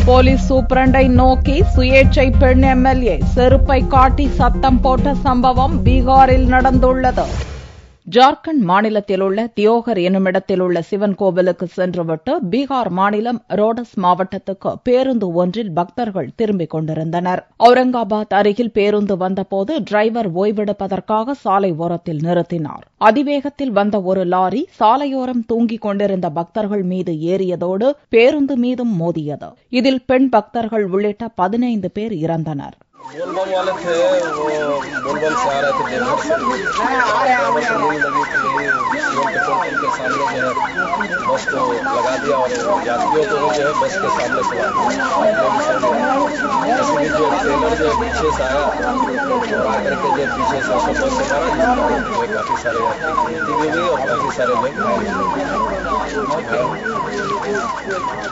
Police சூப்பரண்டை நோக்கி சுயேட்சை பெண் எம்எல்ஏ செருப்பை காட்டி சத்தம் போட்ட சம்பவம் பீகாரில் நடந்துள்ளது. ஜார்க்கண்ட் மாநிலத்தில் உள்ள தியோகர் என்னுமிடத்தில் உள்ள சிவன் கோவிலுக்கு சென்றுவிட்டு பீகார் மாநிலம் ரோடஸ் மாவட்டத்துக்கு பேருந்து ஒன்றில் பக்தர்கள் திரும்பிக் கொண்டிருந்தனர். அவுரங்காபாத் அருகில் பேருந்து வந்தபோது டிரைவர் ஓய்வெடுப்பதற்காக சாலை ஓரத்தில் நிறுத்தினார். அதிவேகத்தில் வந்த ஒரு லாரி சாலையோரம் தூங்கிக் கொண்டிருந்த பக்தர்கள் மீது ஏறியதோடு பேருந்து மீதும் மோதியது. இதில் பெண் பக்தர்கள் உள்ளிட்ட 15 பேர் இறந்தனர். बोलबम वाले थे, वो बोलबम से आ रहे थे देवघर से, लगी थी पेट्रोल पंप के सामने जो है बस को लगा दिया और यात्रियों को जो है बस के सामने से इसलिए जो ट्रेलर जो पीछे से आया और आकर के जो पीछे से बस से मारा जिसमें काफी सारे यात्री की मृत्यु भी हुई और काफी सारे लोग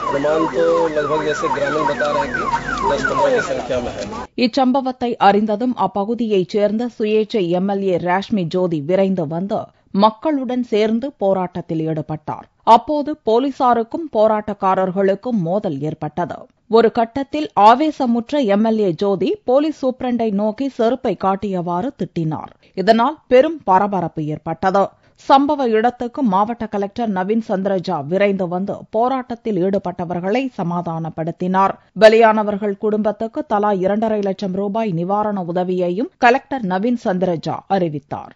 अनुमान तो लगभग जैसे ग्रामीण बता रहे हैं कि 10-15 की संख्या में है. இச்சம்பவத்தை அறிந்ததும் அப்பகுதியைச் சேர்ந்த சுயேட்சை எம்எல்ஏ ராஷ்மி ஜோதி விரைந்து வந்து மக்களுடன் சேர்ந்து போராட்டத்தில் ஈடுபட்டார். அப்போது போலீசாருக்கும் போராட்டக்காரர்களுக்கும் மோதல் ஏற்பட்டது. ஒரு கட்டத்தில் ஆவேசமுற்ற எம்எல்ஏ ஜோதி போலீஸ் சூப்பரண்டை நோக்கி செருப்பை காட்டியவாறு திட்டினார். இதனால் பெரும் பரபரப்பு ஏற்பட்டது. சம்பவ இடத்துக்கு மாவட்ட கலெக்டர் நவீன் சந்திரஜா விரைந்து வந்து போராட்டத்தில் ஈடுபட்டவர்களை சமாதானப்படுத்தினார். பலியானவர்கள் குடும்பத்துக்கு தலா 2.5 லட்சம் ரூபாய் நிவாரண உதவியையும் கலெக்டர் நவீன் சந்திரஜா அறிவித்தார்.